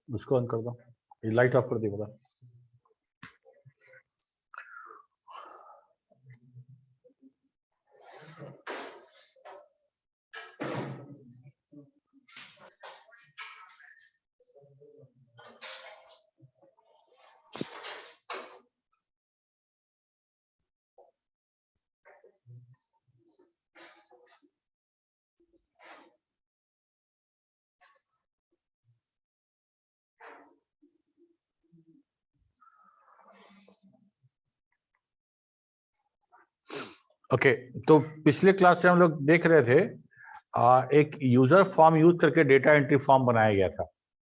उसको ऑन कर दो, ये लाइट ऑफ कर दी बोला। ओके तो पिछले क्लास से हम लोग देख रहे थे एक यूजर फॉर्म यूज करके डेटा एंट्री फॉर्म बनाया गया था।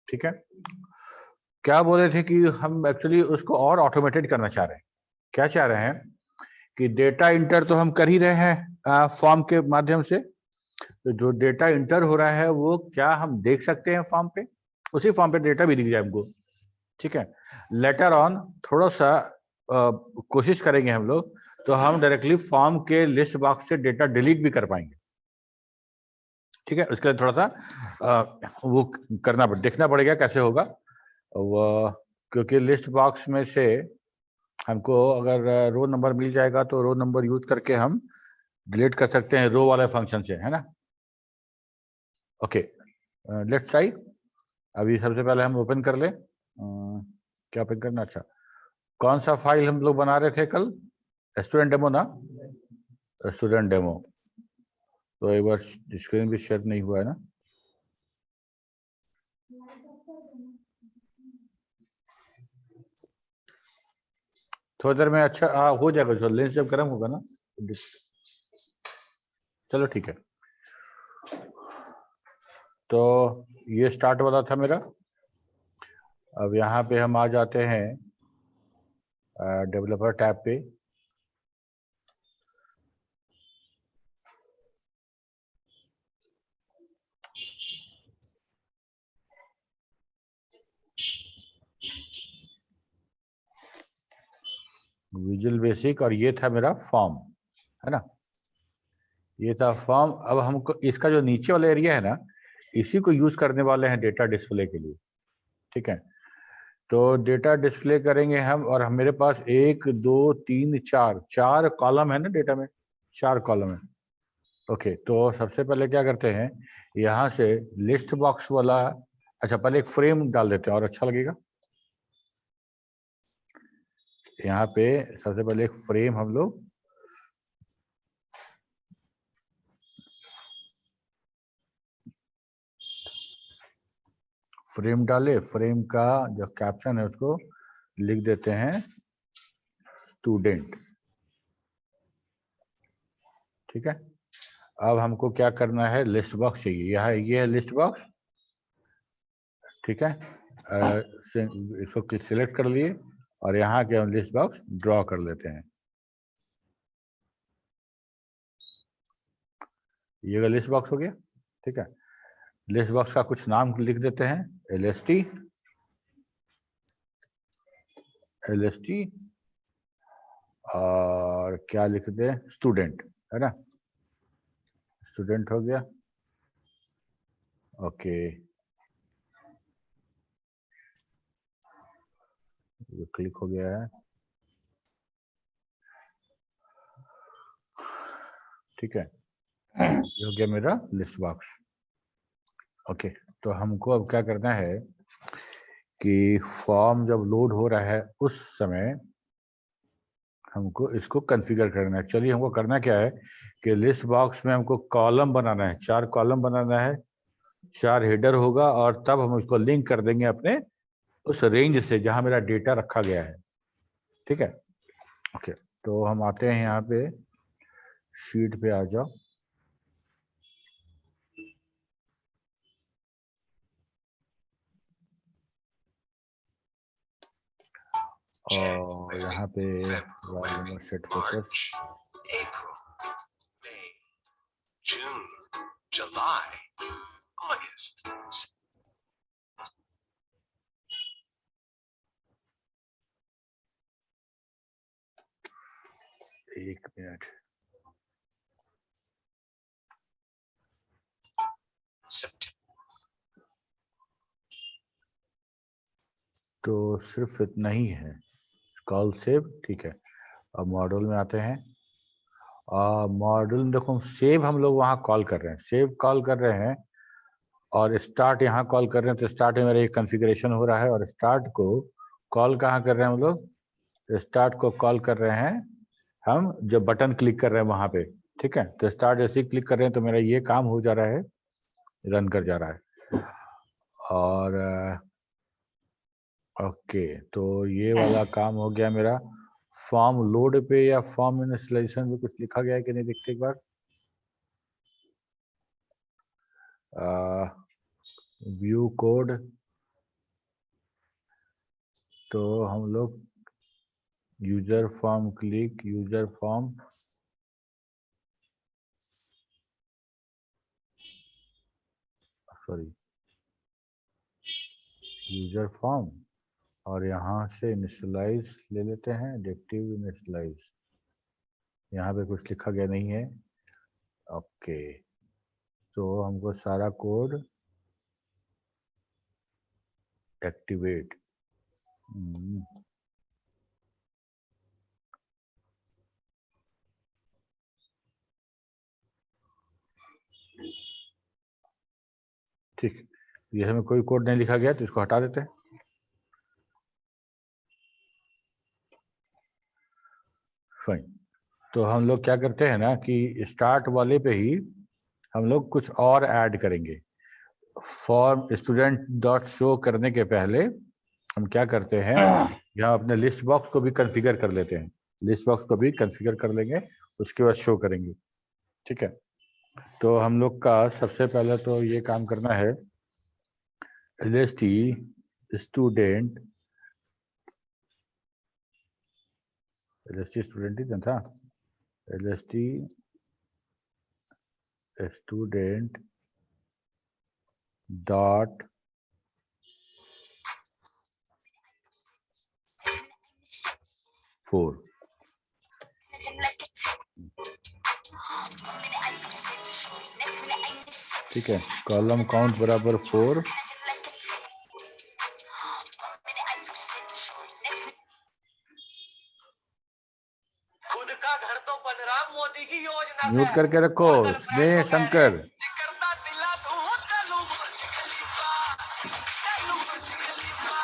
ठीक है, क्या बोले थे कि हम एक्चुअली उसको और ऑटोमेटेड करना चाह रहे हैं। क्या चाह रहे हैं कि डेटा इंटर तो हम कर ही रहे हैं फॉर्म के माध्यम से, तो जो डेटा इंटर हो रहा है वो क्या हम देख सकते हैं फॉर्म पे, उसी फॉर्म पे डेटा भी दिख जाए हमको। ठीक है, लेटर ऑन थोड़ा सा कोशिश करेंगे हम लोग, तो हम डायरेक्टली फॉर्म के लिस्ट बॉक्स से डेटा डिलीट भी कर पाएंगे। ठीक है, उसके लिए थोड़ा सा वो करना देखना पड़ेगा कैसे होगा वो, क्योंकि लिस्ट बॉक्स में से हमको अगर रो नंबर मिल जाएगा तो रो नंबर यूज करके हम डिलीट कर सकते हैं रो वाले फंक्शन से, है ना। Okay let's try. अभी सबसे पहले हम ओपन कर ले, क्या ओपन करना, अच्छा कौन सा फाइल हम लोग बना रहे थे कल, स्टूडेंट डेमो ना, स्टूडेंट डेमो। तो एक बार स्क्रीन भी शेयर नहीं हुआ है ना, थोड़ी देर में अच्छा हो जाएगा, जो लेंस जब गर्म होगा ना। चलो ठीक है, तो ये स्टार्ट वाला था मेरा। अब यहाँ पे हम आ जाते हैं डेवलपर टैब पे। विजुअल बेसिक, और ये था मेरा फॉर्म, है ना, ये था फॉर्म। अब हमको इसका जो नीचे वाला एरिया है ना, इसी को यूज करने वाले हैं डेटा डिस्प्ले के लिए। ठीक है, तो डेटा डिस्प्ले करेंगे हम, और मेरे पास 1 2 3 4 कॉलम है ना डेटा में, 4 कॉलम है। ओके, तो सबसे पहले क्या करते हैं, यहाँ से लिस्ट बॉक्स वाला, अच्छा पहले एक फ्रेम डाल देते हैं और अच्छा लगेगा। यहाँ पे सबसे पहले एक फ्रेम हम लोग, फ्रेम डाले, फ्रेम का जो कैप्शन है उसको लिख देते हैं स्टूडेंट। ठीक है, अब हमको क्या करना है, लिस्ट बॉक्स चाहिए, यहाँ ये है लिस्ट बॉक्स। ठीक है, इसको सिलेक्ट कर लिए और यहाँ के हम लिस्ट बॉक्स ड्रॉ कर लेते हैं। ये लिस्ट बॉक्स हो गया। ठीक है, लिस्ट बॉक्स का कुछ नाम लिख देते हैं, LST और क्या लिख दे, स्टूडेंट, है ना, स्टूडेंट हो गया। ओके, ये क्लिक हो गया है। ठीक है, ये हो गया मेरा लिस्ट बॉक्स। ओके, तो हमको अब क्या करना है कि फॉर्म जब लोड हो रहा है उस समय हमको इसको कॉन्फ़िगर करना है। चलिए, हमको करना क्या है कि लिस्ट बॉक्स में हमको कॉलम बनाना है, 4 कॉलम बनाना है, 4 हेडर होगा, और तब हम उसको लिंक कर देंगे अपने उस रेंज से जहां मेरा डेटा रखा गया है। ठीक है, ओके, तो हम आते हैं यहाँ पे, शीट पे आ जाओ, और यहाँ पे set focus, June, July, August. एक मिनट, तो सिर्फ इतना ही है, कॉल सेव, ठीक है। अब मॉड्यूल में आते हैं। मॉड्यूल में देखो सेव हम लोग वहाँ कॉल कर रहे हैं, सेव कॉल कर रहे हैं, और स्टार्ट यहाँ कॉल कर रहे हैं। तो स्टार्ट में मेरा एक कॉन्फ़िगरेशन हो रहा है, और स्टार्ट को कॉल कहाँ कर रहे हैं हम लोग? स्टार्ट को कॉल कर रहे हैं हम जब बटन क्लिक कर रहे हैं वहां पे, ठीक है। तो स्टार्ट जैसे ही क्लिक कर रहे हैं तो मेरा ये काम हो जा रहा है, रन कर जा रहा है। और ओके, तो ये वाला काम हो गया मेरा। फॉर्म लोड पे या फॉर्म इनिशियलाइजेशन में कुछ लिखा गया है कि नहीं, देखते एक बार। व्यू कोड, तो हम लोग user form click, user form, sorry, user form, और यहाँ से इनिशियलाइज ले लेते हैं, एडिटिव इनिशियलाइज। यहाँ पे कुछ लिखा गया नहीं है, ओके। तो हमको सारा कोड एक्टिवेट, ठीक, ये हमें कोई कोड नहीं लिखा गया तो इसको हटा देते हैं। फाइन, तो हम लोग क्या करते हैं ना कि स्टार्ट वाले पे ही हम लोग कुछ और ऐड करेंगे। फॉर्म स्टूडेंट डॉट शो करने के पहले हम क्या करते हैं, यहाँ अपने लिस्ट बॉक्स को भी कॉन्फ़िगर कर लेते हैं, लिस्ट बॉक्स को भी कॉन्फ़िगर कर लेंगे, उसके बाद शो करेंगे, ठीक है। तो हम लोग का सबसे पहले तो ये काम करना है, lst स्टूडेंट, lst स्टूडेंट ही था, lst स्टूडेंट डॉट फोर, ठीक है। कॉलम काउंट बराबर 4, खुद का घर तो बन रहा मोदी की योजना म्यूट से। करके रखो और गर्लफ्रेंड स्नेह को कह रहे, शंकर। जिगरदा दिला दूं चलूं बुर्ज खलीफा, चलूं बुर्ज खलीफा।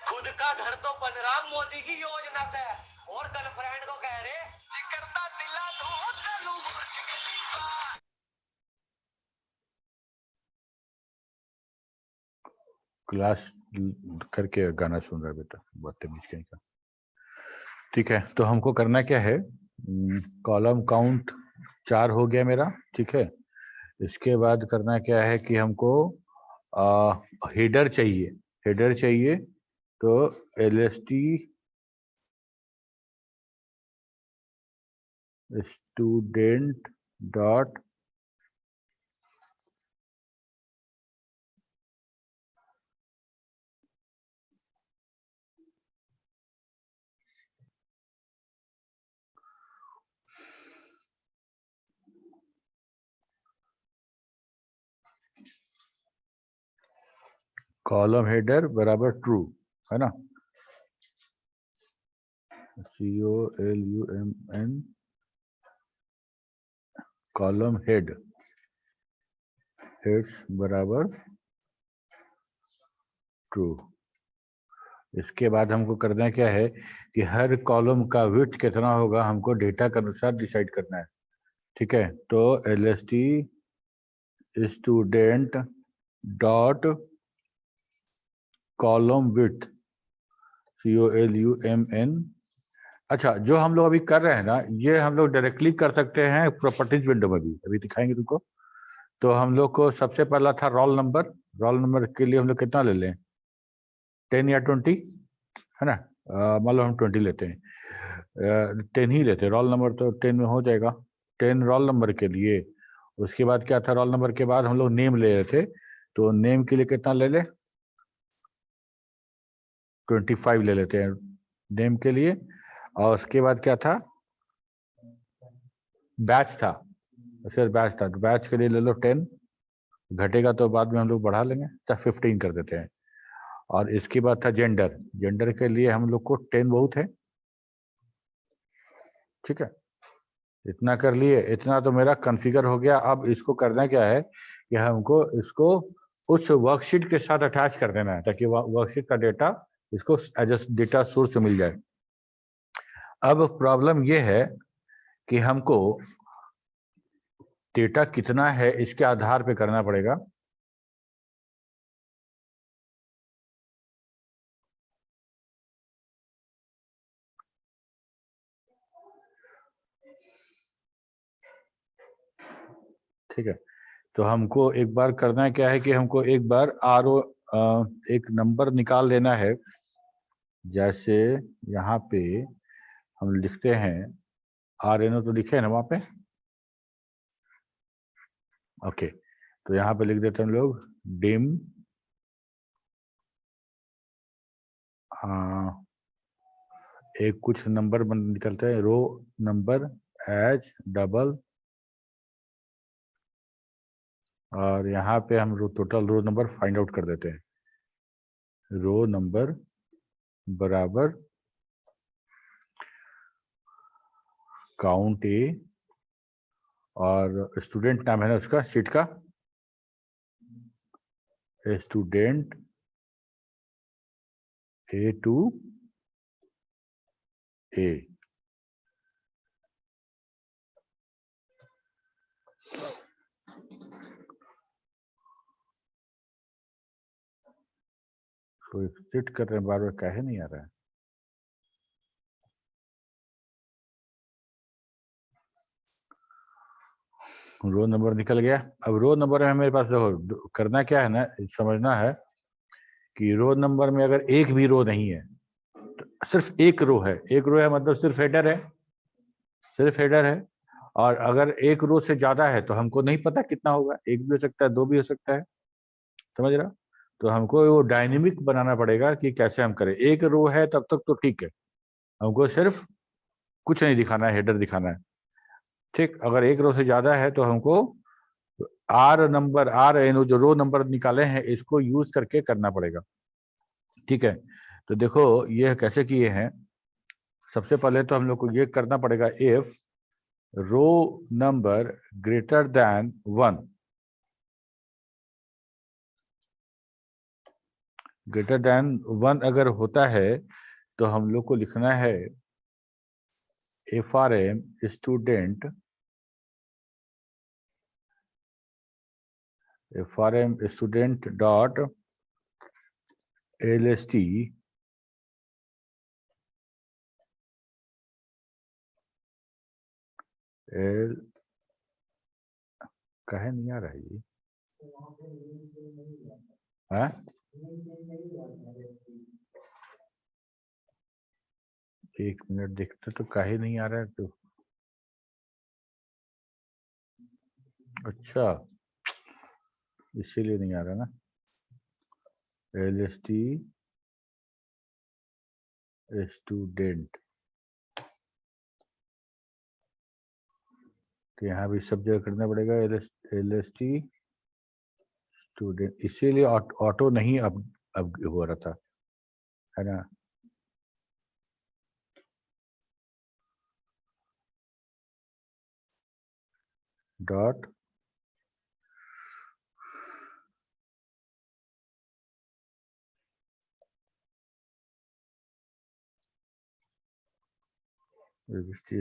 खुद का घर तो बन रहा मोदी की योजना से, और गर्लफ्रेंड को कह रहे, जिगरदा दिला दूं चलूं बुर्ज खलीफा। क्लास करके गाना सुन रहा है बेटा, बदतमीज कहीं का। ठीक है, तो हमको करना क्या है, कॉलम काउंट 4 हो गया मेरा, ठीक है। इसके बाद करना क्या है कि हमको हेडर चाहिए, हेडर चाहिए। तो lst student dot column header बराबर ट्रू, है ना, COLUMN कॉलम हेड, हेड्स बराबर ट्रू। इसके बाद हमको करना क्या है कि हर कॉलम का विड्थ कितना होगा हमको डेटा के अनुसार डिसाइड करना है, ठीक है। तो lst student dot column width, COLUMN। अच्छा, जो हम लोग अभी कर रहे हैं ना, ये हम लोग डायरेक्टली कर सकते हैं प्रॉपर्टीज विंडो में भी, अभी दिखाएंगे तुमको। तो हम लोग को सबसे पहला था रोल नंबर, रोल नंबर के लिए हम लोग कितना ले लें, 10 या 20, है ना। मान लो हम 20 लेते हैं, 10 ही लेते हैं, रोल नंबर तो 10 में हो जाएगा, 10 रोल नंबर के लिए। उसके बाद क्या था, रोल नंबर के बाद हम लोग नेम ले रहे थे, तो नेम के लिए कितना ले ले, 25 ले लेते हैं नेम के लिए। और उसके बाद क्या था, बैच था, उसके बैच था, तो बैच के लिए ले लो 10, घटेगा तो बाद में हम लोग बढ़ा लेंगे, तो 15 कर देते हैं। और इसके बाद था जेंडर, जेंडर के लिए हम लोग को 10 बहुत है, ठीक है, इतना कर लिए, इतना तो मेरा कॉन्फ़िगर हो गया। अब इसको करना क्या है कि हमको इसको उस वर्कशीट के साथ अटैच कर देना है, ताकि वर्कशीट का डेटा इसको एज ए डेटा सोर्स मिल जाए। अब प्रॉब्लम ये है कि हमको डेटा कितना है इसके आधार पे करना पड़ेगा। ठीक है, तो हमको एक बार करना क्या है कि हमको एक बार एक नंबर निकाल लेना है। जैसे यहाँ पे हम लिखते हैं RNO, तो लिखे है ना वहाँ पे, ओके, तो यहाँ पे लिख देते हैं हम लोग डिम एक कुछ नंबर निकलते हैं, रो नंबर एज डबल, और यहाँ पे हम total row number find out कर देते हैं। रो नंबर बराबर काउंट ए, और स्टूडेंट नाम है ना उसका शीट का, स्टूडेंट A to A। तो एक्सिट कर रहे हैं, बार बार काहे नहीं आ रहा है? रो नंबर निकल गया। अब रो नंबर में मेरे पास देखो करना क्या है ना, समझना है कि रो नंबर में अगर एक भी रो नहीं है, तो सिर्फ एक रो है, एक रो है मतलब सिर्फ हेडर है, सिर्फ हेडर है। और अगर एक रो से ज्यादा है तो हमको नहीं पता कितना होगा, एक भी हो सकता है, दो भी हो सकता है, समझ रहा? तो हमको वो डायनेमिक बनाना पड़ेगा कि कैसे हम करें। एक रो है तब तक तो ठीक है, हमको सिर्फ कुछ नहीं दिखाना है, हेडर दिखाना है, ठीक। अगर एक रो से ज्यादा है तो हमको RN जो रो नंबर निकाले हैं इसको यूज करके करना पड़ेगा, ठीक है। तो देखो ये कैसे किए हैं। सबसे पहले तो हम लोग को ये करना पड़ेगा, if row number greater than 1, greater than 1 अगर होता है तो हम लोग को लिखना है FRM student, dot LST L, कहे नहीं आ रहा है ये, हाँ? एक मिनट देखते तो काहे नहीं आ रहा है, तो अच्छा इसीलिए नहीं आ रहा ना। LST स्टूडेंट, तो यहाँ भी सब जगह करना पड़ेगा LST स्टूडेंट, इसीलिए ऑटो नहीं अब हो रहा था, है ना। Dot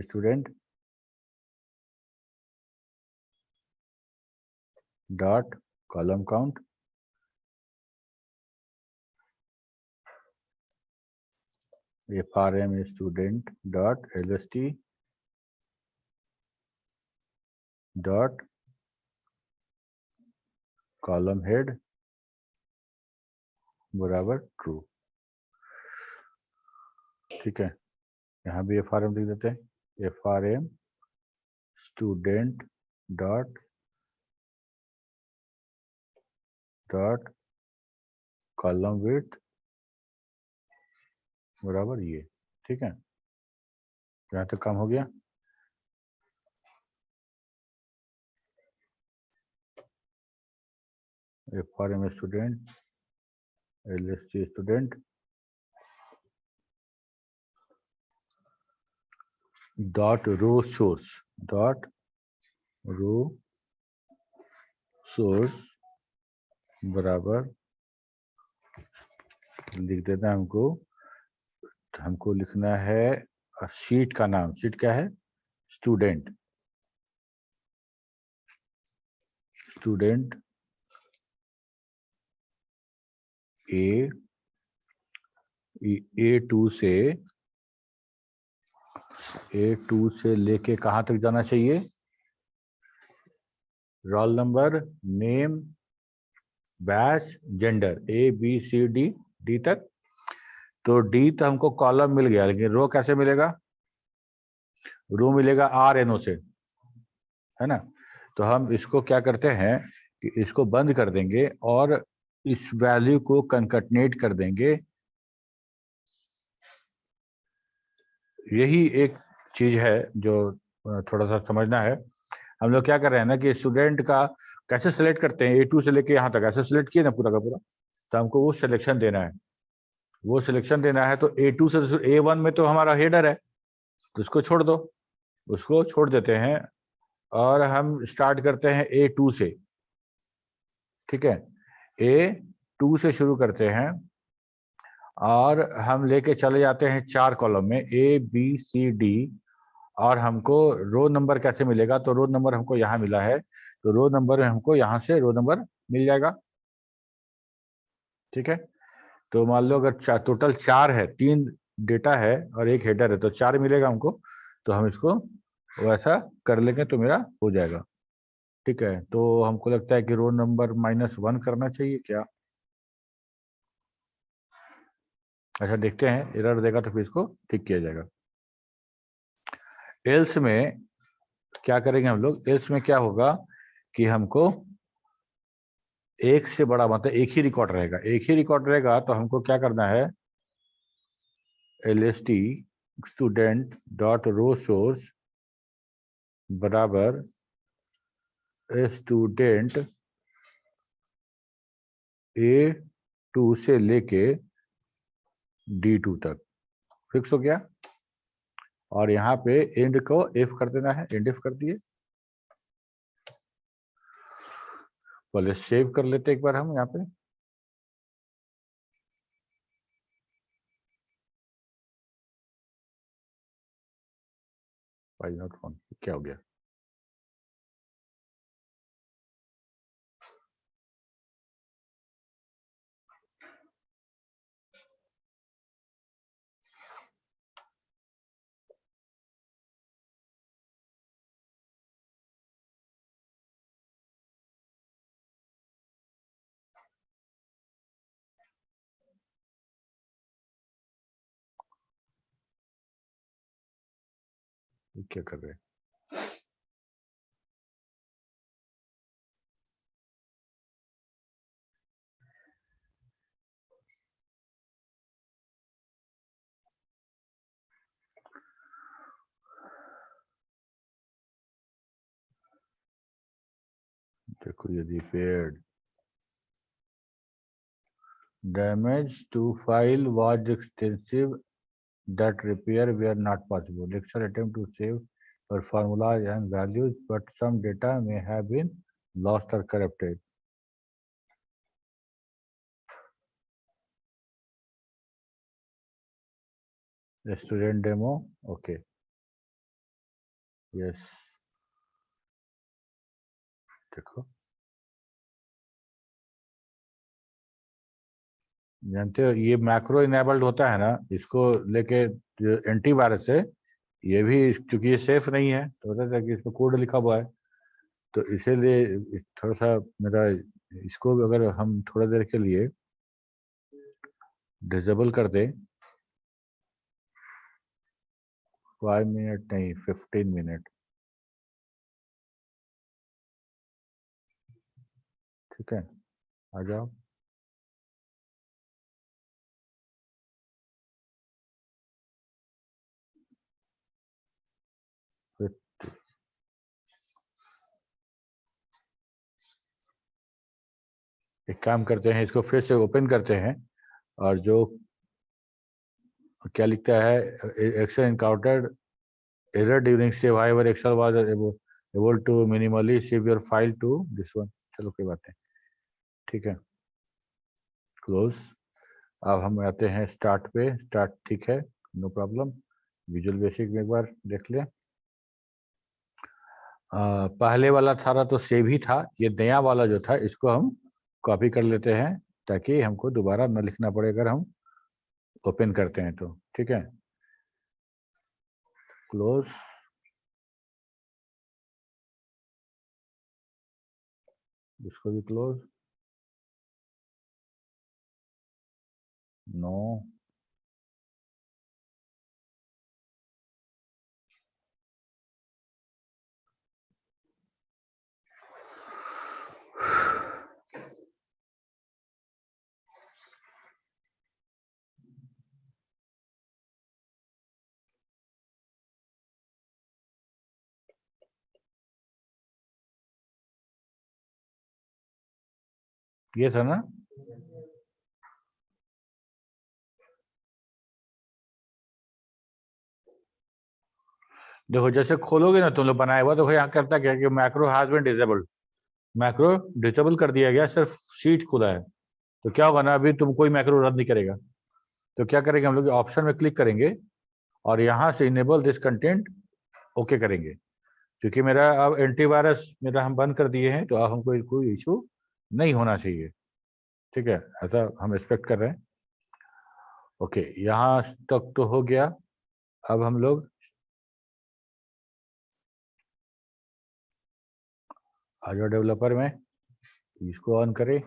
student dot column count, FRM student dot LST dot column head बराबर ट्रू, ठीक है। यहाँ भी FRM लिख देते हैं, FRM student dot column width बराबर ये, ठीक है। यहाँ तक काम हो गया। F for M student, LST student, dot row source, dot row source बराबर लिख देना हमको लिखना है शीट का नाम। शीट क्या है? स्टूडेंट। स्टूडेंट A2 से लेके कहां तक जाना चाहिए? Roll number, name, batch, gender, A B C D तक। तो डी तो हमको कॉलम मिल गया, लेकिन रो कैसे मिलेगा? रो मिलेगा RNO से, है ना। तो हम इसको क्या करते हैं कि इसको बंद कर देंगे और इस वैल्यू को कंकटनेट कर देंगे। यही एक चीज है जो थोड़ा सा समझना है। हम लोग क्या कर रहे हैं ना कि स्टूडेंट का कैसे सिलेक्ट करते हैं, A2 से लेके यहाँ तक ऐसे सिलेक्ट किए ना पूरा का पूरा। तो हमको वो सिलेक्शन देना है, वो सिलेक्शन देना है। तो A2 से A1 में तो हमारा हेडर है, तो उसको छोड़ दो, उसको छोड़ देते हैं और हम स्टार्ट करते हैं A2 से। ठीक है, A2 से शुरू करते हैं और हम लेके चले जाते हैं 4 कॉलम में ABCD। और हमको रो नंबर कैसे मिलेगा? तो रो नंबर हमको यहाँ मिला है, तो रो नंबर हमको यहाँ से रो नंबर मिल जाएगा। ठीक है, तो मान लो अगर टोटल 4 है, 3 डेटा है और 1 हेडर है, तो 4 मिलेगा हमको। तो हम इसको वैसा कर लेंगे तो मेरा हो जाएगा। ठीक है, तो हमको लगता है कि रो नंबर -1 करना चाहिए क्या? अच्छा, देखते हैं, एरर देगा तो फिर इसको ठीक किया जाएगा। एल्स में क्या करेंगे हम लोग? एल्स में क्या होगा कि हमको एक से बड़ा मतलब एक ही रिकॉर्ड रहेगा, एक ही रिकॉर्ड रहेगा। तो हमको क्या करना है? LST student dot row source बराबर स्टूडेंट A2 से लेके D2 तक फिक्स हो गया। और यहाँ पे एंड को F कर देना है, एंड F कर दिए। पहले सेव कर लेते एक बार हम यहाँ पे। फाइल नॉट फाउंड, क्या हो गया? क्या कर रहे हैं? देखो, ये repaired damage to file was extensive that repair were not possible. Lecture attempt to save your formulas and values, but some data may have been lost or corrupted. The student demo, okay, yes. देखो, जानते हो ये macro enabled होता है ना, इसको लेके antivirus है। ये भी चूंकि ये सेफ नहीं है तो होता है कि इसमें कोड लिखा हुआ है, तो इसीलिए थोड़ा सा मेरा इसको भी अगर हम थोड़ा देर के लिए डिसेबल कर दें, 5 मिनट नहीं 15 मिनट। ठीक है, आ जाओ। फिर एक काम करते हैं, इसको फिर से ओपन करते हैं और जो क्या लिखता है, Excel encountered error during save, however excel was able to minimally save your file to this one. चलो कोई बात नहीं, ठीक है, क्लोज। अब हम आते हैं स्टार्ट पे। स्टार्ट ठीक है, नो प्रॉब्लम। विजुअल बेसिक में एक बार देख ले। पहले वाला सारा तो सेव ही था, ये नया वाला जो था इसको हम कॉपी कर लेते हैं ताकि हमको दोबारा न लिखना पड़े अगर हम ओपन करते हैं तो, ठीक है। क्लोज, इसको भी क्लोज, नो, ये था ना। देखो जैसे खोलोगे ना तुम लोग बनाया हुआ, देखो यहाँ करता क्या है कि macro has been disabled, macro disable कर दिया गया, सिर्फ शीट खुला है। तो क्या होगा ना, अभी तुम कोई मैक्रो रन नहीं करेगा। तो क्या करेंगे हम लोग, ऑप्शन में क्लिक करेंगे और यहाँ से इनेबल दिस कंटेंट ओके करेंगे, क्योंकि मेरा अब एंटीवायरस मेरा हम बंद कर दिए हैं, तो अब हमको कोई इशू नहीं होना चाहिए, ठीक है, ऐसा हम एक्सपेक्ट कर रहे हैं। ओके, यहाँ तक तो हो गया। अब हम लोग आजो डेवलपर में इसको ऑन करें,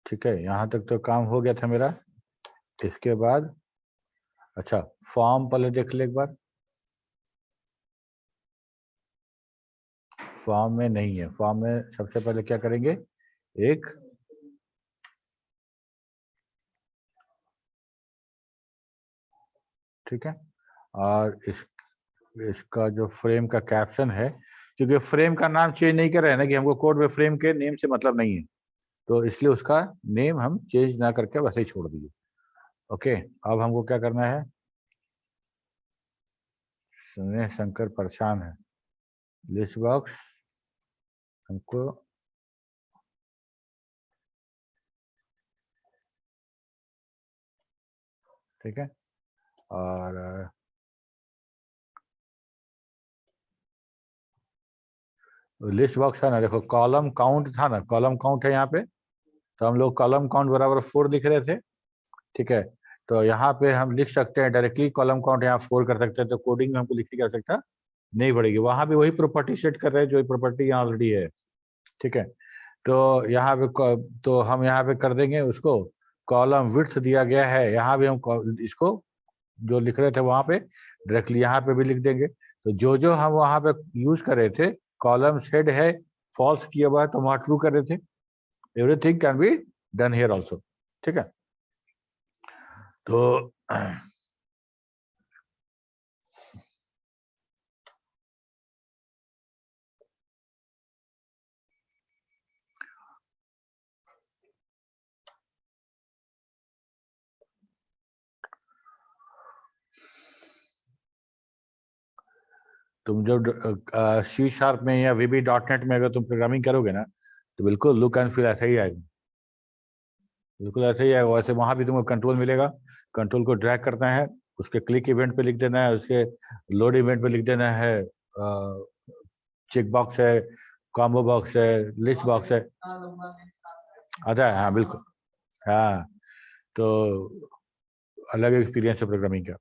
ठीक है, यहाँ तक तो काम हो गया था मेरा। इसके बाद अच्छा, फॉर्म पहले देख ले एक बार। फॉर्म में नहीं है, फॉर्म में सबसे पहले क्या करेंगे, एक ठीक है, और इसका जो फ्रेम का कैप्शन है, क्योंकि फ्रेम का नाम चेंज नहीं कर रहे हैं ना, कि हमको कोड में फ्रेम के नेम से मतलब नहीं है, तो इसलिए उसका नेम हम चेंज ना करके वैसे ही छोड़ दिए। ओके, अब हमको क्या करना है, स्नेह शंकर परेशान है, लिस्ट बॉक्स हमको ठीक है, और लिस्ट बॉक्स है ना, देखो कॉलम काउंट था ना, कॉलम काउंट है यहाँ पे, तो हम लोग कॉलम काउंट बराबर 4 लिख रहे थे, ठीक है। तो यहाँ पे हम लिख सकते हैं डायरेक्टली कॉलम काउंट यहाँ 4 कर सकते हैं, तो कोडिंग में हमको लिखने की आवश्यकता नहीं पड़ेगी। वहां भी वही प्रॉपर्टी सेट कर रहे हैं जो प्रॉपर्टी यहाँ ऑलरेडी है, ठीक है। तो यहाँ पे तो हम यहाँ पे कर देंगे उसको, कॉलम विड्थ दिया गया है, यहाँ भी हम इसको जो लिख रहे थे वहां पे डायरेक्टली यहाँ पे भी लिख देंगे। तो जो जो हम वहां पे यूज कर रहे थे, कॉलम हेड है फॉल्स किया हुआ है तो वहां ट्रू कर रहे थे, everything can be done here also, ठीक है। तो तुम जब सी शार्प में या वीबी डॉट नेट में अगर तुम प्रोग्रामिंग करोगे ना, तो बिल्कुल लुक एंड फील ऐसा ही आएगा, बिल्कुल ऐसा ही आएगा। वैसे वहां भी तुमको कंट्रोल मिलेगा, कंट्रोल को ड्रैग करना है, उसके क्लिक इवेंट पे लिख देना है, उसके लोड इवेंट पे लिख देना है, चेक बॉक्स है, कॉम्बो बॉक्स है, लिस्ट बॉक्स है, आता है, हाँ बिल्कुल, हाँ। तो अलग एक्सपीरियंस है प्रोग्रामिंग का।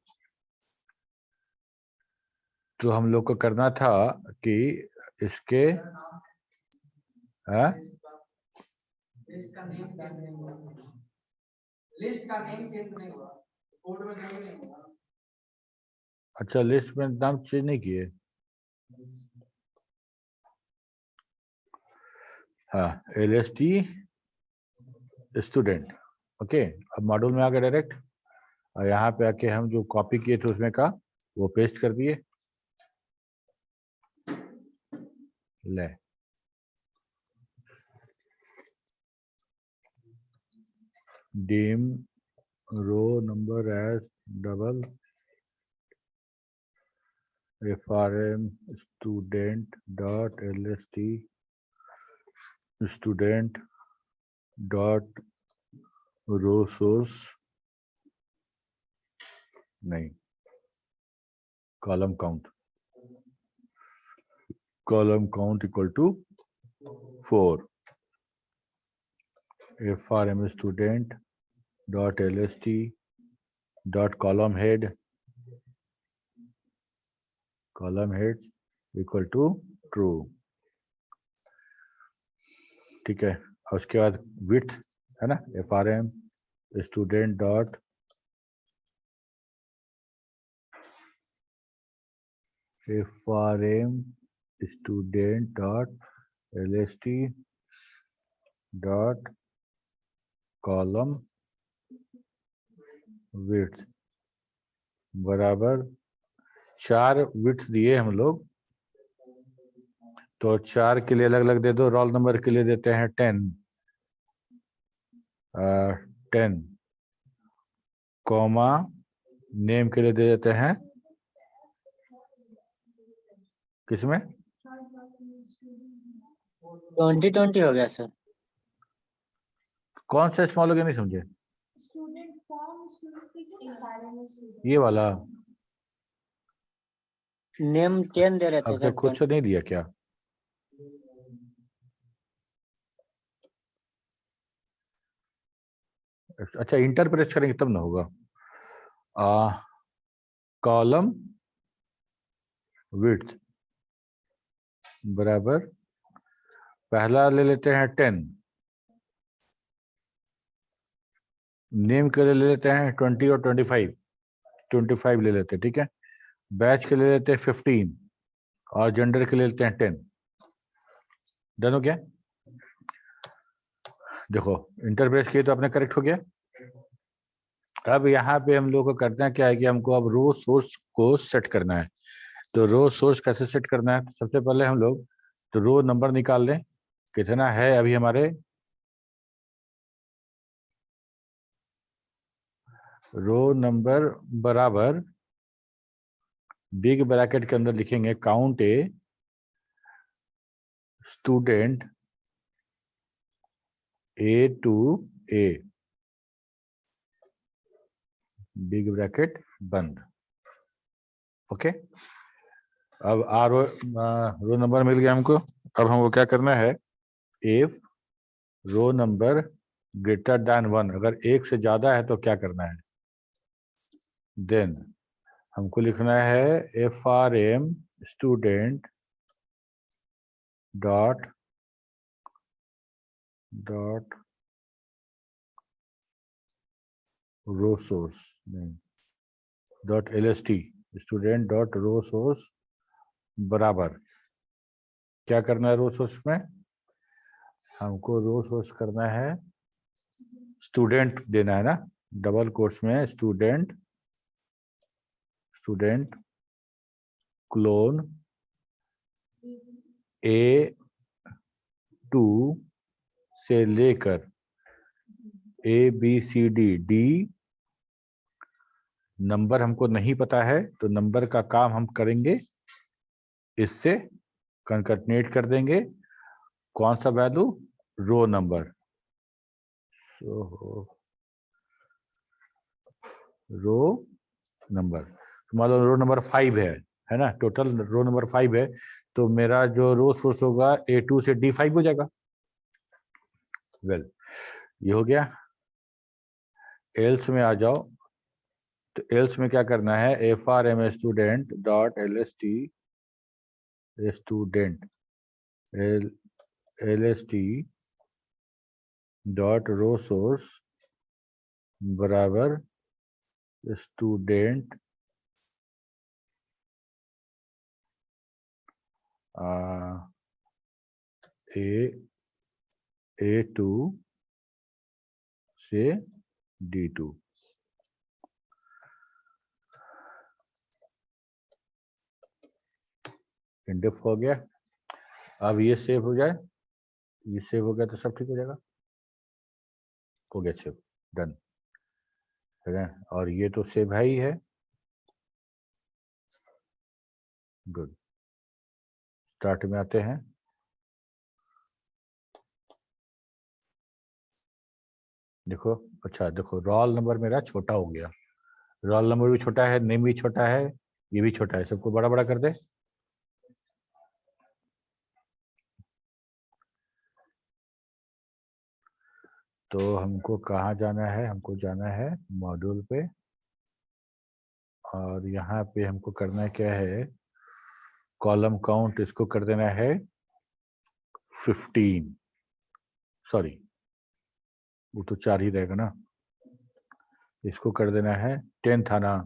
तो हम लोग को करना था कि इसके हाँ, लिस्ट का नेम चेंज नहीं हुआ, लिस्ट का नेम चेंज नहीं हुआ, कोड में कोई नहीं हुआ। अच्छा, लिस्ट में नाम चेंज नहीं किए, हाँ, LST स्टूडेंट, ओके। अब मॉड्यूल में आ गए डायरेक्ट, और यहाँ पे आके हम जो कॉपी किए थे उसमें का वो पेस्ट कर दिए, ले deem row number as double frm student dot lst student dot row source नहीं column count equal to 4 frm student dot lst dot column heads equal to true। ठीक है, और उसके बाद width है ना, frm student dot frm student dot lst dot column width बराबर 4 width दिए हम लोग, तो 4 के लिए अलग अलग दे दो। रोल नंबर के लिए देते हैं 10 कॉमा नेम के लिए दे देते हैं किसमें 2020 हो गया सर। कौन सा स्मॉल हो गया, नहीं समझे। स्टूडेंट फॉर्म स्टूडेंट ये वाला नेम 10 दे रहे थे अब तक सर। खुद से नहीं दिया क्या। अच्छा, इंटर प्रेस करेंगे तब ना होगा। कॉलम विड्थ बराबर पहला ले लेते हैं 10, नेम के लिए ले लेते हैं 20 और 25 ले लेते हैं, ठीक है। बैच के लिए लेते हैं 15 और जेंडर के लिए लेते हैं 10। डन हो गया। देखो इंटर प्रेस किए तो आपने करेक्ट हो गया। अब यहाँ पे हम लोग को करना क्या है कि हमको अब रो सोर्स को सेट करना है। तो रो सोर्स कैसे सेट करना है, सबसे पहले हम लोग तो रो नंबर निकाल लें कितना है अभी हमारे। रो नंबर बराबर बिग ब्रैकेट के अंदर लिखेंगे count A student A two A, big bracket बंद। ओके, अब रो नंबर मिल गया हमको। अब हमको क्या करना है, if row number greater than 1, अगर 1 से ज्यादा है तो क्या करना है, देन हमको लिखना है frm student dot row source dot lst student dot row source बराबर क्या करना है, रो सोर्स में हमको रो सोर्स करना है स्टूडेंट देना है ना, डबल कोट्स में स्टूडेंट क्लोन A2 से लेकर ABCD नंबर हमको नहीं पता है तो नंबर का काम हम करेंगे, इससे कंकर्टिनेट कर देंगे कौन सा value, row number. Row number मान लो रो नंबर 5 है ना, टोटल रो नंबर 5 है, तो मेरा जो रो सोर्स होगा A2 से D5 हो जाएगा। वेल ये हो गया। एल्स में आ जाओ, तो एल्स में क्या करना है, frm student dot lst student lst dot row source बराबर स्टूडेंट A2 से D2। इंडेफ हो गया। अब ये सेव हो जाए, ये सेव हो गया तो सब ठीक हो जाएगा। हो गया सेव, डन, ठीक है। और ये तो सेव है ही है, गुड। स्टार्ट में आते हैं, देखो अच्छा देखो रोल नंबर मेरा छोटा हो गया, रोल नंबर भी छोटा है, नेम भी छोटा है, ये भी छोटा है, सबको बड़ा बड़ा कर दे। तो हमको कहाँ जाना है, हमको जाना है मॉड्यूल पे, और यहाँ पे हमको करना क्या है, कॉलम काउंट इसको कर देना है 15, सॉरी वो तो 4 ही रहेगा ना, इसको कर देना है 10 था ना,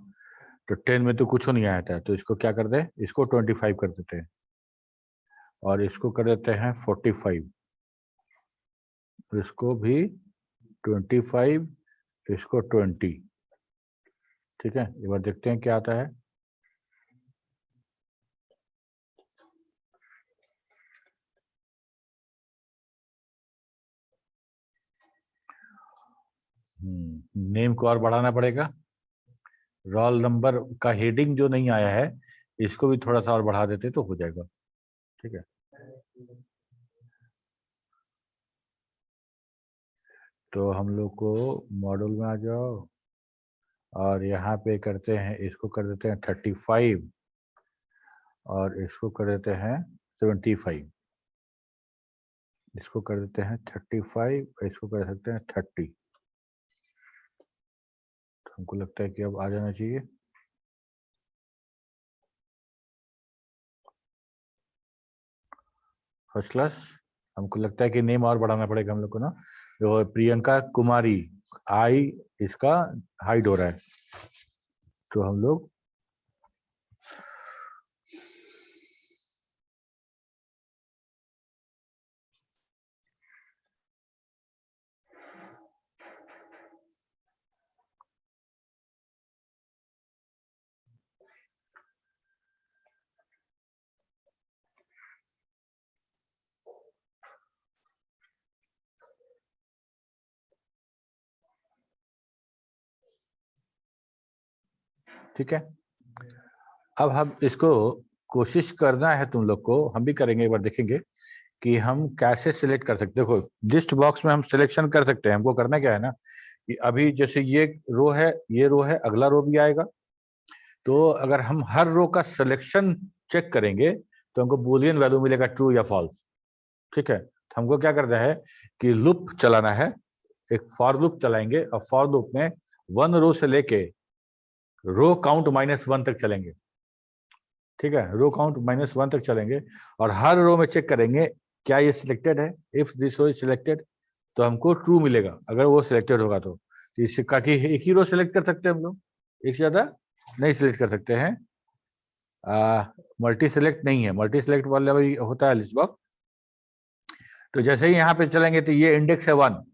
तो 10 में तो कुछ नहीं आया था, तो इसको क्या कर दे, इसको 25 कर देते हैं, और इसको कर देते हैं 45, इसको भी 25, इसको 20, ठीक है। एक बार देखते हैं क्या आता है। नेम को और बढ़ाना पड़ेगा, रोल नंबर का हेडिंग जो नहीं आया है इसको भी थोड़ा सा और बढ़ा देते तो हो जाएगा, ठीक है। तो हम लोग को मॉड्यूल में आ जाओ, और यहाँ पे करते हैं, इसको कर देते हैं 35, और इसको कर देते हैं 75, इसको कर देते हैं 35, इसको कर सकते हैं 30, तो हमको लगता है कि अब आ जाना चाहिए। First class. हमको लगता है कि नेम और बढ़ाना पड़ेगा हम लोग को ना, जो प्रियंका कुमारी, आई इसका हाइड हो रहा है, तो हम लोग ठीक है। अब हम इसको कोशिश करना है तुम लोग को, हम भी करेंगे, एक बार देखेंगे कि हम कैसे सिलेक्ट कर सकते हैं। देखो लिस्ट बॉक्स में हम सिलेक्शन कर सकते हैं, हमको करना क्या है ना कि अभी जैसे ये रो है, ये रो है, अगला रो भी आएगा, तो अगर हम हर रो का सिलेक्शन चेक करेंगे तो हमको बूलियन वैल्यू मिलेगा ट्रू या फॉल्स, ठीक है। तो हमको क्या करना है कि लूप चलाना है, एक फॉर लूप चलाएंगे, और फॉर लूप में 1 रो से लेके रो काउंट -1 तक चलेंगे, ठीक है। रो काउंट -1 तक चलेंगे, और हर रो में चेक करेंगे क्या ये सिलेक्टेड है, if this row is selected तो हमको ट्रू मिलेगा, अगर वो सिलेक्टेड होगा तो इससे काफी एक ही रो सिलेक्ट कर सकते हैं हम लोग, एक से ज्यादा नहीं सिलेक्ट कर सकते हैं। मल्टी सिलेक्ट नहीं है, मल्टी सिलेक्ट वाला भी होता है लिस्ट बॉक्स। तो जैसे ही यहाँ पे चलेंगे तो ये इंडेक्स है 1,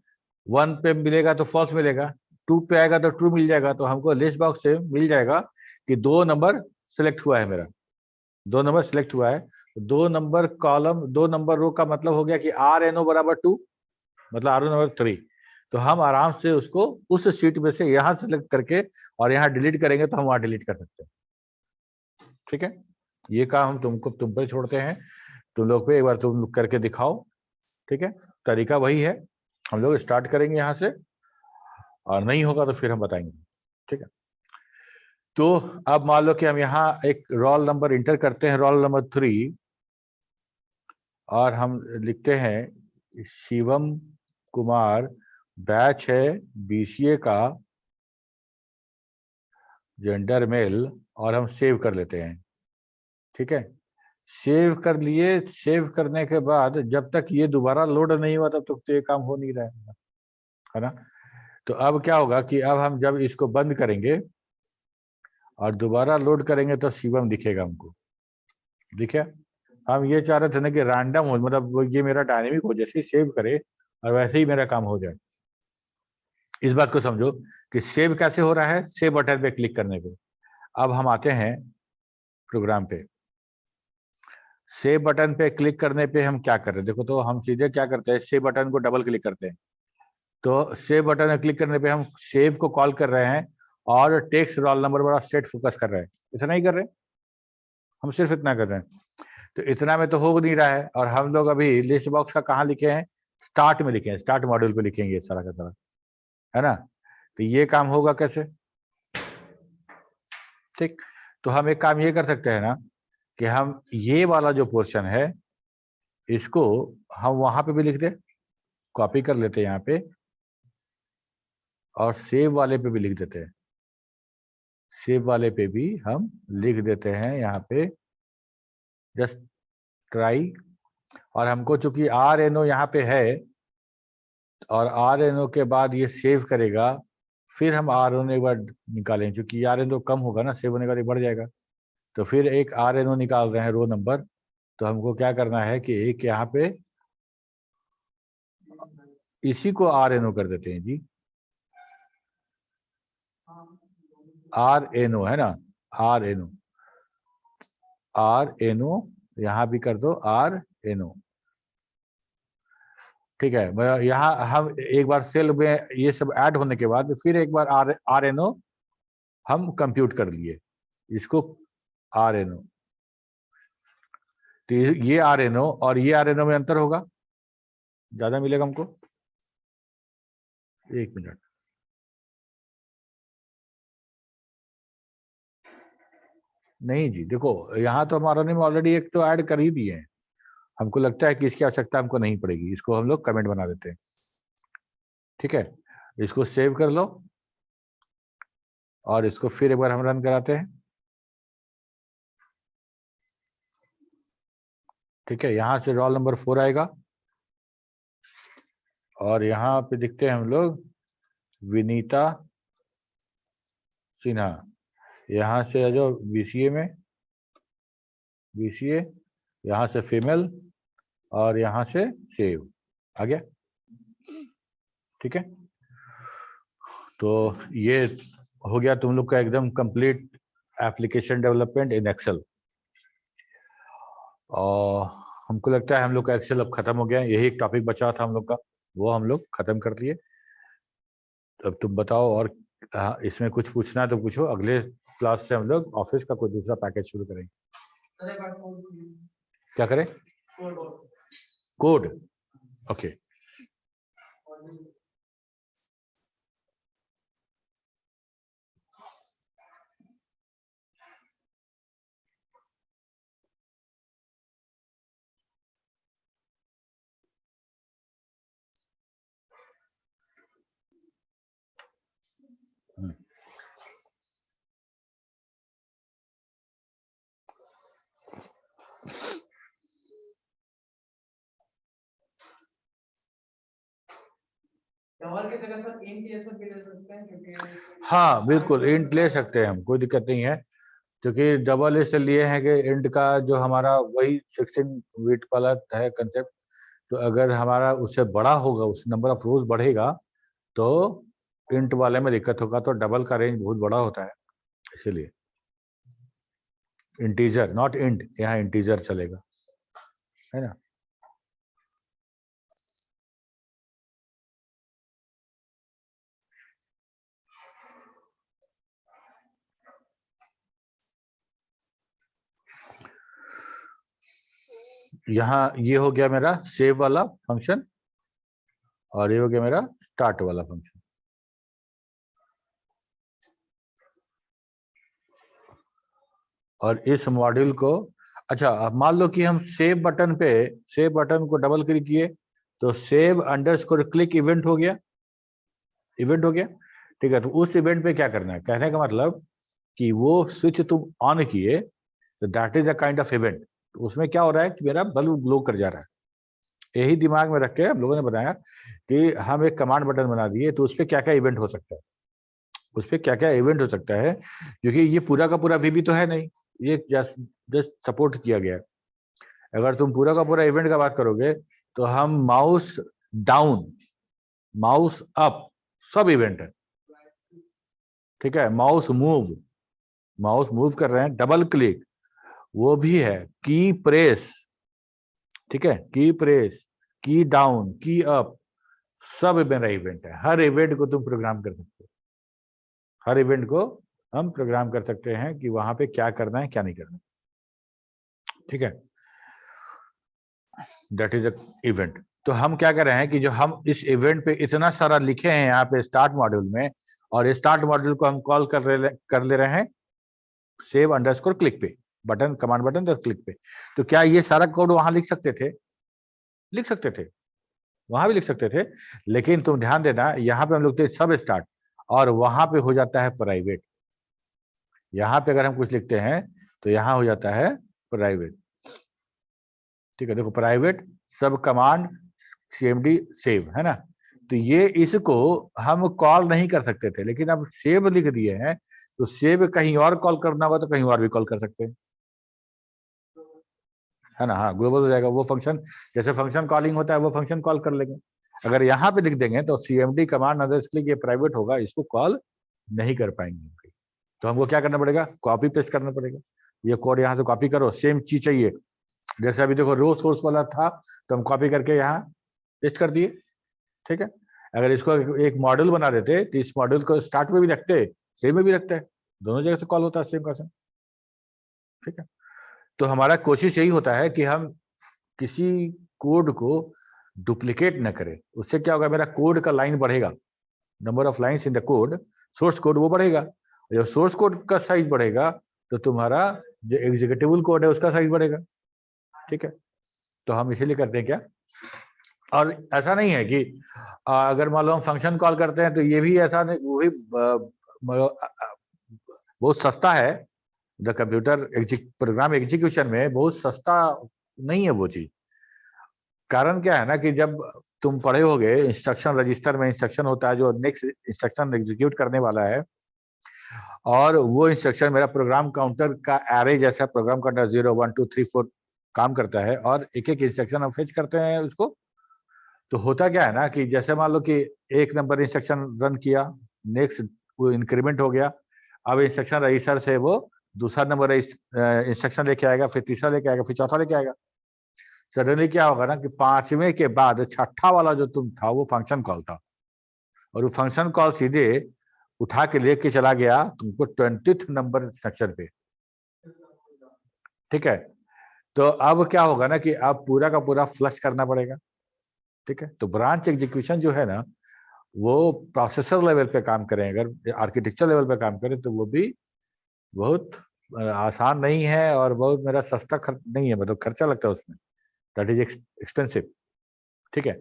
1 पे मिलेगा तो फॉल्स मिलेगा, 2 पे आएगा तो ट्रू मिल जाएगा, तो हमको लिस्ट बॉक्स से मिल जाएगा कि 2 नंबर सिलेक्ट हुआ है मेरा, 2 नंबर सिलेक्ट हुआ है। 2 नंबर कॉलम, 2 नंबर रो का मतलब हो गया कि RNO बराबर 2, मतलब RNO नंबर 3। तो हम आराम से उसको उस सीट में से यहाँ सेलेक्ट करके और यहाँ डिलीट करेंगे तो हम वहां डिलीट कर सकते हैं, ठीक है। ये काम हम तुम पर छोड़ते हैं, तुम लोग पे एक बार तुम लोग करके दिखाओ, ठीक है। तरीका वही है, हम लोग स्टार्ट करेंगे यहाँ से, और नहीं होगा तो फिर हम बताएंगे, ठीक है। तो अब मान लो कि हम यहाँ एक रोल नंबर इंटर करते हैं, रोल नंबर 3, और हम लिखते हैं शिवम कुमार, बैच है BCA का, जेंडर मेल, और हम सेव कर लेते हैं, ठीक है। सेव कर लिए, सेव करने के बाद जब तक ये दोबारा लोड नहीं हुआ तब तक तो ये काम हो नहीं रहा है ना। तो अब क्या होगा कि अब हम जब इसको बंद करेंगे और दोबारा लोड करेंगे तो शिवम दिखेगा हमको, दिखे। हम ये चाह रहे थे ना कि रैंडम हो, मतलब ये मेरा डायनेमिक हो, जैसे ही सेव करे और वैसे ही मेरा काम हो जाए। इस बात को समझो कि सेव कैसे हो रहा है, सेव बटन पे क्लिक करने पे। अब हम आते हैं प्रोग्राम पे, सेव बटन पे क्लिक करने पे हम क्या कर रहे हैं, देखो तो हम सीधे क्या करते हैं, सेव बटन को डबल क्लिक करते हैं, तो सेव बटन में क्लिक करने पे हम सेव को कॉल कर रहे हैं और टेक्स्ट रोल नंबर बड़ा सेट फोकस कर रहे हैं। इतना ही कर रहे हैं, हम सिर्फ इतना कर रहे हैं। तो इतना में तो हो नहीं रहा है, और हम लोग अभी लिस्ट बॉक्स का कहाँ लिखे हैं, स्टार्ट में लिखे हैं, स्टार्ट मॉड्यूल पे लिखेंगे सारा का सारा, है ना। तो ये काम होगा कैसे, ठीक। तो हम एक काम ये कर सकते हैं ना कि हम ये वाला जो पोर्शन है इसको हम वहां पे भी लिख दे, कॉपी कर लेते हैं यहाँ पे और सेव वाले पे भी लिख देते हैं, सेव वाले पे भी हम लिख देते हैं यहाँ पे जस्ट ट्राई। और हमको चूंकि RNO यहाँ पे है और RNO के बाद ये सेव करेगा, फिर हम RNO एक बार निकालें, क्योंकि RNO कम होगा ना, सेव होने के बाद बढ़ जाएगा। तो फिर एक RNO निकाल रहे हैं रो नंबर, तो हमको क्या करना है कि एक यहाँ पे इसी को RNO कर देते हैं जी, RNO है ना, RNO यहाँ भी कर दो RNO, ठीक है। यहाँ हम एक बार सेल में ये सब ऐड होने के बाद फिर एक बार RNO हम कंप्यूट कर लिए, इसको RNO, तो ये RNO और ये RNO में अंतर होगा, ज्यादा मिलेगा हमको। एक मिनट, नहीं जी, देखो यहाँ तो हम RNO में ऑलरेडी एक तो ऐड कर ही दिए हैं, हमको लगता है कि इसकी आवश्यकता हमको नहीं पड़ेगी, इसको हम लोग कमेंट बना देते हैं, ठीक है। इसको सेव कर लो और इसको फिर एक बार हम रन कराते हैं, ठीक है। यहाँ से रोल नंबर 4 आएगा और यहाँ पे दिखते हैं हम लोग विनीता सिन्हा, यहाँ से जो BCA में BCA, यहाँ से फीमेल और यहाँ से सेव आ गया, ठीक है। तो ये हो गया तुम लोग का एकदम complete application development in Excel. और हमको लगता है हम लोग का एक्सेल अब खत्म हो गया है, यही एक टॉपिक बचा था हम लोग का, वो हम लोग खत्म कर लिए। अब तुम बताओ, और इसमें कुछ पूछना है तो पूछो, अगले क्लास से हम लोग ऑफिस का कोई दूसरा पैकेज शुरू करेंगे। क्या करें, कोड, ओके। डबल की जगह सर इंट ये सब भी ले सकते हैं, क्योंकि हाँ बिल्कुल इंट ले सकते हैं हम, कोई दिक्कत नहीं है, क्योंकि डबल इसलिए लिए हैं कि इंट का जो हमारा वही 16 बिट वाला है कंसेप्ट, तो अगर हमारा उससे बड़ा होगा, उस नंबर ऑफ रोज बढ़ेगा तो इंट वाले में दिक्कत होगा, तो डबल का रेंज बहुत बड़ा होता है, इसीलिए इंटीजर नॉट इंट, यहाँ इंटीजर चलेगा, है ना। यहाँ ये हो गया मेरा सेव वाला फंक्शन और ये हो गया मेरा स्टार्ट वाला फंक्शन। और इस मॉड्यूल को, अच्छा अब मान लो कि हम सेव बटन को डबल क्लिक किए तो सेव अंडरस्कोर क्लिक इवेंट हो गया, ठीक है। तो उस इवेंट पे क्या करना है, कहने का मतलब कि वो स्विच तुम ऑन किए तो that is a kind of event, उसमें क्या हो रहा है कि मेरा बल्ब ग्लो कर जा रहा है। यही दिमाग में रख के हम लोगों ने बनाया कि हम एक कमांड बटन बना दिए, तो उस पर क्या क्या इवेंट हो सकता है, क्योंकि ये पूरा का पूरा वीबी तो है नहीं, ये जस्ट सपोर्ट किया गया है। अगर तुम पूरा का पूरा इवेंट का बात करोगे तो हम माउस डाउन, माउस अप सब इवेंट है, ठीक है। माउस मूव कर रहे हैं, डबल क्लिक वो भी है, की प्रेस, ठीक है, की प्रेस, की डाउन, की अप, सब मेरा इवेंट है। हर इवेंट को तुम प्रोग्राम कर सकते हो, हर इवेंट को हम प्रोग्राम कर सकते हैं कि वहां पे क्या करना है क्या नहीं करना। ठीक है, दैट इज अ इवेंट। तो हम क्या कर रहे हैं कि जो हम इस इवेंट पे इतना सारा लिखे हैं यहाँ पे स्टार्ट मॉड्यूल में, और स्टार्ट मॉड्यूल को हम कॉल कर ले रहे हैं सेव अंडरस्कोर क्लिक पे, बटन कमांड बटन और क्लिक पे। तो क्या ये सारा कोड वहां लिख सकते थे? लिख सकते थे, वहां भी लिख सकते थे, लेकिन तुम ध्यान देना यहाँ पे हम लिखते सब स्टार्ट और वहां पे हो जाता है प्राइवेट। यहाँ पे अगर हम कुछ लिखते हैं तो यहाँ हो जाता है प्राइवेट। ठीक है, देखो प्राइवेट सब कमांड cmd सेव है ना। तो ये इसको हम कॉल नहीं कर सकते थे, लेकिन अब सेव लिख दिए हैं तो सेव कहीं और कॉल करना होगा तो कहीं और भी कॉल कर सकते हैं, है ना। हाँ, ग्लोबल हो जाएगा वो फंक्शन, जैसे फंक्शन कॉलिंग होता है वो फंक्शन कॉल कर लेंगे। अगर यहाँ पे लिख देंगे तो cmd कमांड अंडरस्कोर ये प्राइवेट होगा, इसको कॉल नहीं कर पाएंगे। तो हमको क्या करना पड़ेगा? कॉपी पेस्ट करना पड़ेगा। ये कोड यहाँ से कॉपी करो, सेम चीज चाहिए। जैसे अभी देखो रो सोर्स वाला था तो हम कॉपी करके यहाँ पेस्ट कर दिए। ठीक है, अगर इसको एक मॉडल बना देते तो इस मॉडल को स्टार्ट में भी रखते, सेव में भी रखते, दोनों जगह से कॉल होता है सेम का सेम। ठीक है, तो हमारा कोशिश यही होता है कि हम किसी कोड को डुप्लीकेट न करें। उससे क्या होगा, मेरा कोड का लाइन बढ़ेगा, number of lines in the code, source code वो बढ़ेगा। जब सोर्स कोड का साइज बढ़ेगा तो तुम्हारा जो एग्जीक्यूटेबल कोड है उसका साइज बढ़ेगा। ठीक है, तो हम इसीलिए करते हैं क्या, और ऐसा नहीं है कि अगर मान लो हम फंक्शन कॉल करते हैं तो ये भी ऐसा नहीं, वो भी बहुत सस्ता है। द कंप्यूटर प्रोग्राम एग्जीक्यूशन में बहुत सस्ता नहीं है वो चीज। कारण क्या है ना कि जब तुम पढ़े होगे इंस्ट्रक्शन रजिस्टर में इंस्ट्रक्शन होता है जो नेक्स्ट इंस्ट्रक्शन एग्जीक्यूट करने वाला है, और वो इंस्ट्रक्शन मेरा प्रोग्राम काउंटर का एरे जैसा प्रोग्राम काउंटर 0 1 2 3 4 काम करता है, और एक एक इंस्ट्रक्शन हम फेच करते हैं उसको। तो होता क्या है ना कि जैसे मान लो कि एक नंबर इंस्ट्रक्शन रन किया, नेक्स्ट वो इंक्रीमेंट हो गया, अब इंस्ट्रक्शन रजिस्टर से वो दूसरा नंबर इंस्ट्रक्शन लेके आएगा, फिर तीसरा लेके आएगा, फिर चौथा लेके आएगा। सडनली क्या होगा ना कि पांचवें के बाद छठा वाला जो तुम था वो फंक्शन कॉल था, और वो फंक्शन कॉल सीधे उठा के लेके चला गया तुमको 20th नंबर इंस्ट्रक्शन पे। ठीक है, तो अब क्या होगा ना कि अब पूरा का पूरा फ्लश करना पड़ेगा। ठीक है, तो ब्रांच एग्जीक्यूशन जो है ना वो प्रोसेसर लेवल पे काम करें, अगर आर्किटेक्चर लेवल पे काम करें तो वो भी बहुत आसान नहीं है, और बहुत मेरा सस्ता खर्च नहीं है, मतलब खर्चा लगता है उसमें, दैट इज एक्सपेंसिव। ठीक है,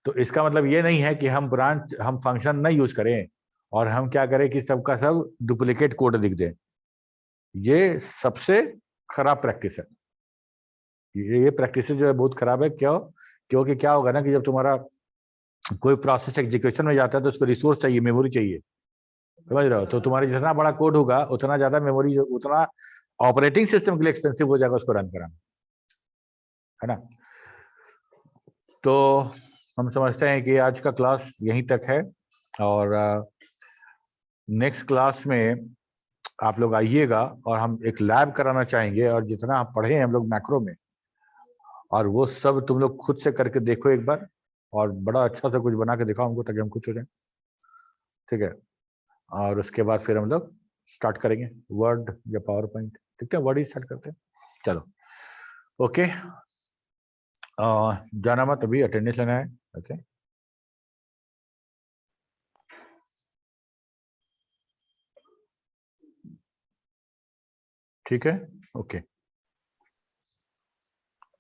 तो इसका मतलब ये नहीं है कि हम फंक्शन नहीं यूज करें और हम क्या करें कि सबका सब डुप्लीकेट कोड लिख दें। ये सबसे खराब प्रैक्टिस है। ये प्रैक्टिस जो है बहुत खराब है। क्यों? क्योंकि क्या होगा ना कि जब तुम्हारा कोई प्रोसेस एग्जीक्यूशन में जाता है तो उसको रिसोर्स चाहिए, मेमोरी चाहिए, समझ रहे हो। तो तुम्हारी जितना बड़ा कोड होगा उतना ज्यादा मेमोरी, उतना ऑपरेटिंग सिस्टम के लिए एक्सपेंसिव हो जाएगा उसको रन कराना, है ना। तो हम समझते हैं कि आज का क्लास यहीं तक है, और नेक्स्ट क्लास में आप लोग आइएगा और हम एक लैब कराना चाहेंगे, और जितना आप पढ़े हैं हम लोग मैक्रो में, और वो सब तुम लोग खुद से करके देखो एक बार, और बड़ा अच्छा सा कुछ बना के दिखाओ हमको ताकि हम खुश हो जाए। ठीक है, और उसके बाद फिर हम लोग स्टार्ट करेंगे वर्ड या पावर पॉइंट। ठीक है, वर्ड ही स्टार्ट करते हैं। चलो, ओके, जाना मत, अभी अटेंडेंस लेना है। ओके, ठीक है, ओके।